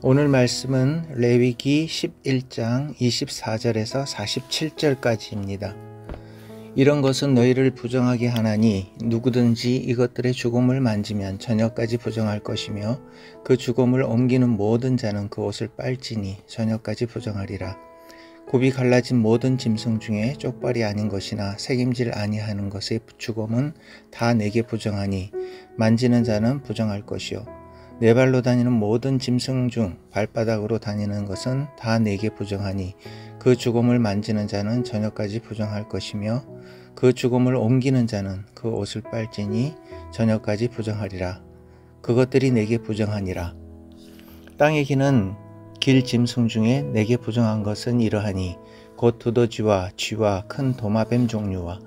오늘 말씀은 레위기 11장 24절에서 47절까지입니다. 이런 것은 너희를 부정하게 하나니 누구든지 이것들의 죽음을 만지면 저녁까지 부정할 것이며 그 죽음을 옮기는 모든 자는 그 옷을 빨지니 저녁까지 부정하리라. 굽이 갈라진 모든 짐승 중에 쪽발이 아닌 것이나 새김질 아니하는 것의 죽음은 다 내게 부정하니 만지는 자는 부정할 것이요 네 발로 다니는 모든 짐승 중 발바닥으로 다니는 것은 다 내게 부정하니 그 죽음을 만지는 자는 저녁까지 부정할 것이며 그 죽음을 옮기는 자는 그 옷을 빨지니 저녁까지 부정하리라. 그것들이 내게 부정하니라. 땅에 기는 길 짐승 중에 내게 부정한 것은 이러하니 곧 두더지와 쥐와 큰 도마뱀 종류와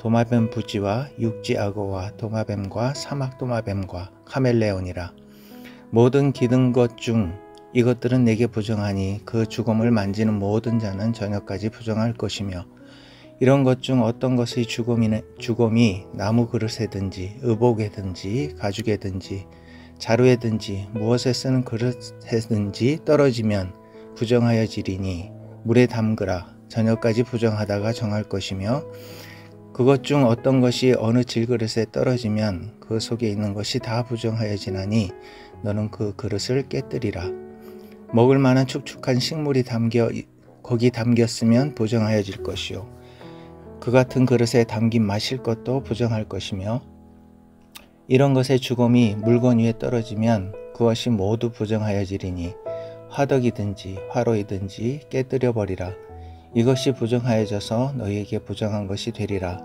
도마뱀 부지와 육지 악어와 도마뱀과 사막 도마뱀과 카멜레온이라. 모든 기는 것 중 이것들은 내게 부정하니 그 죽음을 만지는 모든 자는 저녁까지 부정할 것이며 이런 것 중 어떤 것의 죽음이 나무 그릇에든지 의복에든지 가죽에든지 자루에든지 무엇에 쓰는 그릇에든지 떨어지면 부정하여지리니 물에 담그라. 저녁까지 부정하다가 정할 것이며 그것 중 어떤 것이 어느 질그릇에 떨어지면 그 속에 있는 것이 다 부정하여지나니 너는 그 그릇을 깨뜨리라. 먹을 만한 축축한 식물이 거기 담겼으면 부정하여질 것이요 그 같은 그릇에 담긴 마실 것도 부정할 것이며 이런 것의 죽음이 물건 위에 떨어지면 그것이 모두 부정하여지리니 화덕이든지 화로이든지 깨뜨려 버리라. 이것이 부정하여져서 너희에게 부정한 것이 되리라.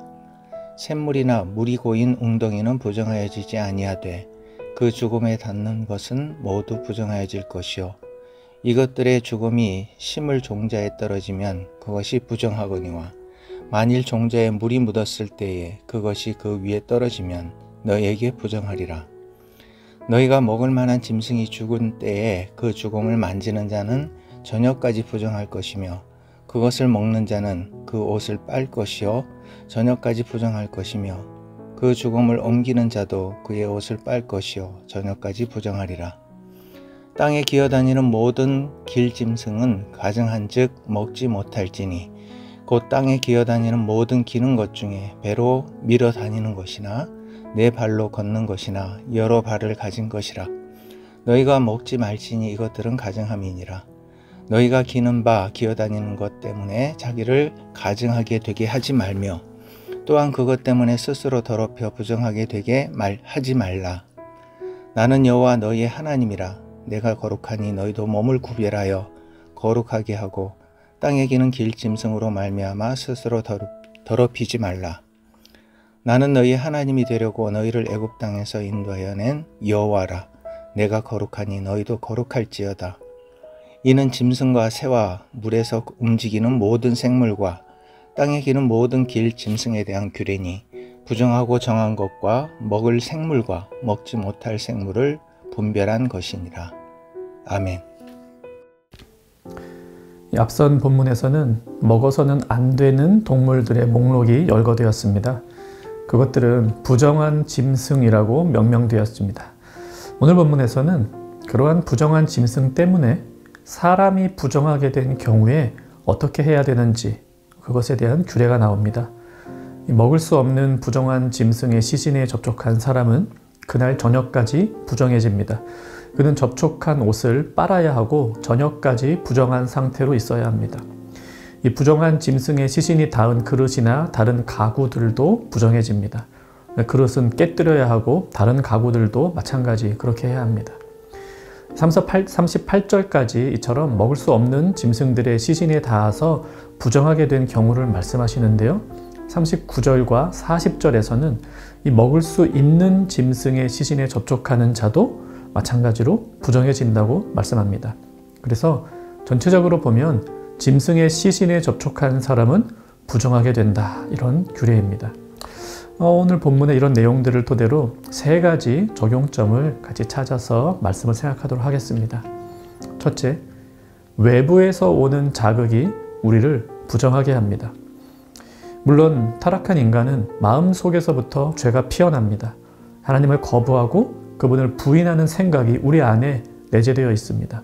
샘물이나 물이 고인 웅덩이는 부정하여지지 아니하되 그 죽음에 닿는 것은 모두 부정하여질 것이요 이것들의 죽음이 심을 종자에 떨어지면 그것이 부정하거니와 만일 종자에 물이 묻었을 때에 그것이 그 위에 떨어지면 너희에게 부정하리라. 너희가 먹을 만한 짐승이 죽은 때에 그 죽음을 만지는 자는 저녁까지 부정할 것이며 그것을 먹는 자는 그 옷을 빨 것이요 저녁까지 부정할 것이며 그 죽음을 옮기는 자도 그의 옷을 빨 것이요 저녁까지 부정하리라. 땅에 기어다니는 모든 길짐승은 가증한즉 먹지 못할지니 곧 땅에 기어다니는 모든 기는 것 중에 배로 밀어 다니는 것이나 네 발로 걷는 것이나 여러 발을 가진 것이라. 너희가 먹지 말지니 이것들은 가증함이니라. 너희가 기는 바 기어다니는 것 때문에 자기를 가증하게 되게 하지 말며 또한 그것 때문에 스스로 더럽혀 부정하게 되게 하지 말라. 나는 여호와 너희의 하나님이라. 내가 거룩하니 너희도 몸을 구별하여 거룩하게 하고 땅에 기는 길짐승으로 말미암아 스스로 더럽히지 말라. 나는 너희의 하나님이 되려고 너희를 애굽 땅에서 인도하여 낸 여호와라. 내가 거룩하니 너희도 거룩할지어다. 이는 짐승과 새와 물에서 움직이는 모든 생물과 땅에 기는 모든 길 짐승에 대한 규례니 부정하고 정한 것과 먹을 생물과 먹지 못할 생물을 분별한 것이니라. 아멘. 앞선 본문에서는 먹어서는 안 되는 동물들의 목록이 열거되었습니다. 그것들은 부정한 짐승이라고 명명되었습니다. 오늘 본문에서는 그러한 부정한 짐승 때문에 사람이 부정하게 된 경우에 어떻게 해야 되는지 그것에 대한 규례가 나옵니다. 먹을 수 없는 부정한 짐승의 시신에 접촉한 사람은 그날 저녁까지 부정해집니다. 그는 접촉한 옷을 빨아야 하고 저녁까지 부정한 상태로 있어야 합니다. 이 부정한 짐승의 시신이 닿은 그릇이나 다른 가구들도 부정해집니다. 그릇은 깨뜨려야 하고 다른 가구들도 마찬가지 그렇게 해야 합니다. 38절까지 이처럼 먹을 수 없는 짐승들의 시신에 닿아서 부정하게 된 경우를 말씀하시는데요. 39절과 40절에서는 이 먹을 수 있는 짐승의 시신에 접촉하는 자도 마찬가지로 부정해진다고 말씀합니다. 그래서 전체적으로 보면 짐승의 시신에 접촉한 사람은 부정하게 된다. 이런 규례입니다. 오늘 본문의 이런 내용들을 토대로 세 가지 적용점을 같이 찾아서 말씀을 생각하도록 하겠습니다. 첫째, 외부에서 오는 자극이 우리를 부정하게 합니다. 물론 타락한 인간은 마음속에서부터 죄가 피어납니다. 하나님을 거부하고 그분을 부인하는 생각이 우리 안에 내재되어 있습니다.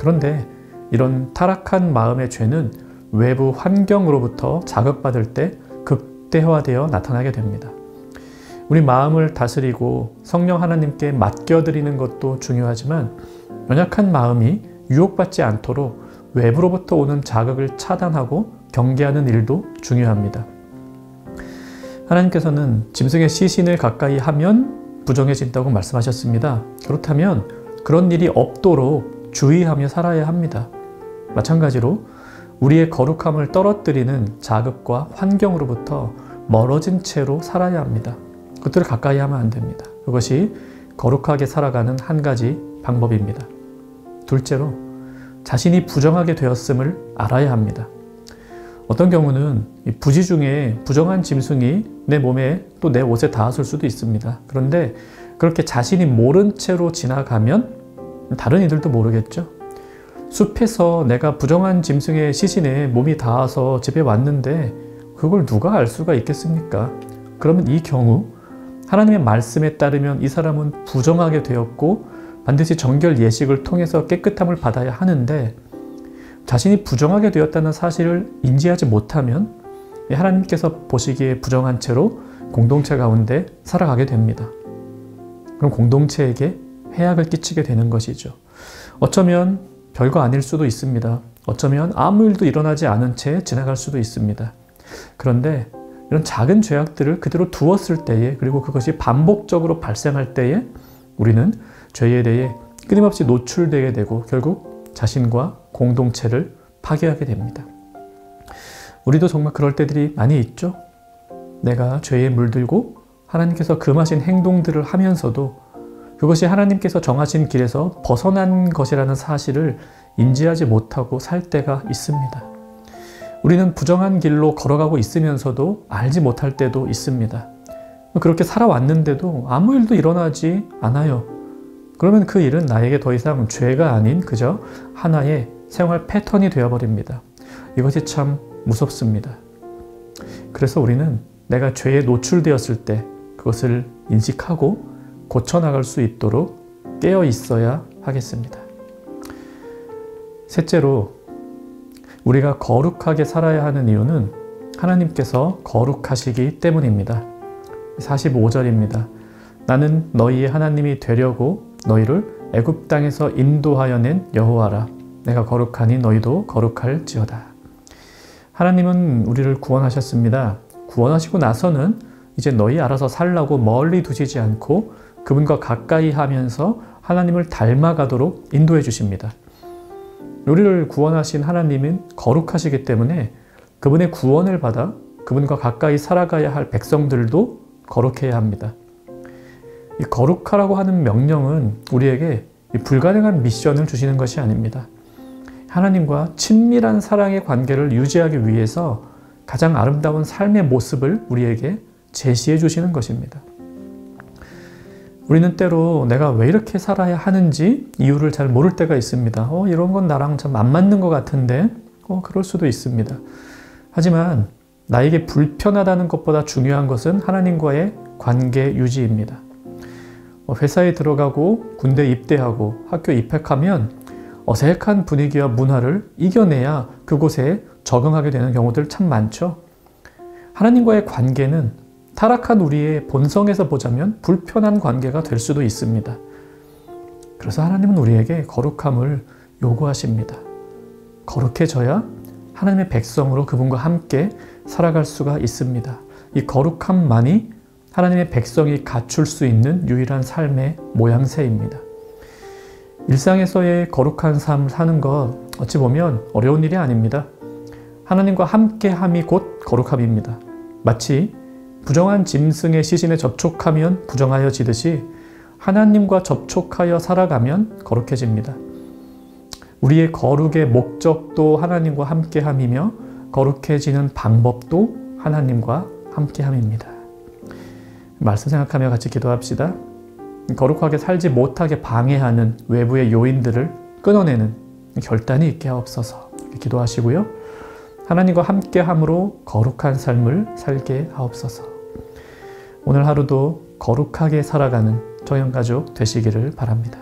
그런데 이런 타락한 마음의 죄는 외부 환경으로부터 자극받을 때 극대화되어 나타나게 됩니다. 우리 마음을 다스리고 성령 하나님께 맡겨드리는 것도 중요하지만 연약한 마음이 유혹받지 않도록 외부로부터 오는 자극을 차단하고 경계하는 일도 중요합니다. 하나님께서는 짐승의 시신을 가까이 하면 부정해진다고 말씀하셨습니다. 그렇다면 그런 일이 없도록 주의하며 살아야 합니다. 마찬가지로 우리의 거룩함을 떨어뜨리는 자극과 환경으로부터 멀어진 채로 살아야 합니다. 그것들을 가까이 하면 안 됩니다. 그것이 거룩하게 살아가는 한 가지 방법입니다. 둘째로 자신이 부정하게 되었음을 알아야 합니다. 어떤 경우는 부지 중에 부정한 짐승이 내 몸에 또 내 옷에 닿았을 수도 있습니다. 그런데 그렇게 자신이 모른 채로 지나가면 다른 이들도 모르겠죠. 숲에서 내가 부정한 짐승의 시신에 몸이 닿아서 집에 왔는데 그걸 누가 알 수가 있겠습니까? 그러면 이 경우 하나님의 말씀에 따르면 이 사람은 부정하게 되었고 반드시 정결 예식을 통해서 깨끗함을 받아야 하는데 자신이 부정하게 되었다는 사실을 인지하지 못하면 하나님께서 보시기에 부정한 채로 공동체 가운데 살아가게 됩니다. 그럼 공동체에게 해악을 끼치게 되는 것이죠. 어쩌면 별거 아닐 수도 있습니다. 어쩌면 아무 일도 일어나지 않은 채 지나갈 수도 있습니다. 그런데 이런 작은 죄악들을 그대로 두었을 때에, 그리고 그것이 반복적으로 발생할 때에 우리는 죄에 대해 끊임없이 노출되게 되고 결국 자신과 공동체를 파괴하게 됩니다. 우리도 정말 그럴 때들이 많이 있죠. 내가 죄에 물들고 하나님께서 금하신 행동들을 하면서도 그것이 하나님께서 정하신 길에서 벗어난 것이라는 사실을 인지하지 못하고 살 때가 있습니다. 우리는 부정한 길로 걸어가고 있으면서도 알지 못할 때도 있습니다. 그렇게 살아왔는데도 아무 일도 일어나지 않아요. 그러면 그 일은 나에게 더 이상 죄가 아닌 그저 하나의 생활 패턴이 되어버립니다. 이것이 참 무섭습니다. 그래서 우리는 내가 죄에 노출되었을 때 그것을 인식하고 고쳐나갈 수 있도록 깨어 있어야 하겠습니다. 셋째로 우리가 거룩하게 살아야 하는 이유는 하나님께서 거룩하시기 때문입니다. 45절입니다. 나는 너희의 하나님이 되려고 너희를 애굽 땅에서 인도하여 낸 여호와라. 내가 거룩하니 너희도 거룩할지어다. 하나님은 우리를 구원하셨습니다. 구원하시고 나서는 이제 너희 알아서 살라고 멀리 두시지 않고 그분과 가까이 하면서 하나님을 닮아가도록 인도해 주십니다. 우리를 구원하신 하나님은 거룩하시기 때문에 그분의 구원을 받아 그분과 가까이 살아가야 할 백성들도 거룩해야 합니다. 이 거룩하라고 하는 명령은 우리에게 불가능한 미션을 주시는 것이 아닙니다. 하나님과 친밀한 사랑의 관계를 유지하기 위해서 가장 아름다운 삶의 모습을 우리에게 제시해 주시는 것입니다. 우리는 때로 내가 왜 이렇게 살아야 하는지 이유를 잘 모를 때가 있습니다. 이런 건 나랑 좀 안 맞는 것 같은데 그럴 수도 있습니다. 하지만 나에게 불편하다는 것보다 중요한 것은 하나님과의 관계 유지입니다. 회사에 들어가고 군대 입대하고 학교 입학하면 어색한 분위기와 문화를 이겨내야 그곳에 적응하게 되는 경우들 참 많죠. 하나님과의 관계는 타락한 우리의 본성에서 보자면 불편한 관계가 될 수도 있습니다. 그래서 하나님은 우리에게 거룩함을 요구하십니다. 거룩해져야 하나님의 백성으로 그분과 함께 살아갈 수가 있습니다. 이 거룩함만이 하나님의 백성이 갖출 수 있는 유일한 삶의 모양새입니다. 일상에서의 거룩한 삶을 사는 것 어찌 보면 어려운 일이 아닙니다. 하나님과 함께함이 곧 거룩함입니다. 마치 부정한 짐승의 시신에 접촉하면 부정하여지듯이 하나님과 접촉하여 살아가면 거룩해집니다. 우리의 거룩의 목적도 하나님과 함께함이며 거룩해지는 방법도 하나님과 함께함입니다. 말씀 생각하며 같이 기도합시다. 거룩하게 살지 못하게 방해하는 외부의 요인들을 끊어내는 결단이 있게 하옵소서. 기도하시고요. 하나님과 함께함으로 거룩한 삶을 살게 하옵소서. 오늘 하루도 거룩하게 살아가는 정형가족 되시기를 바랍니다.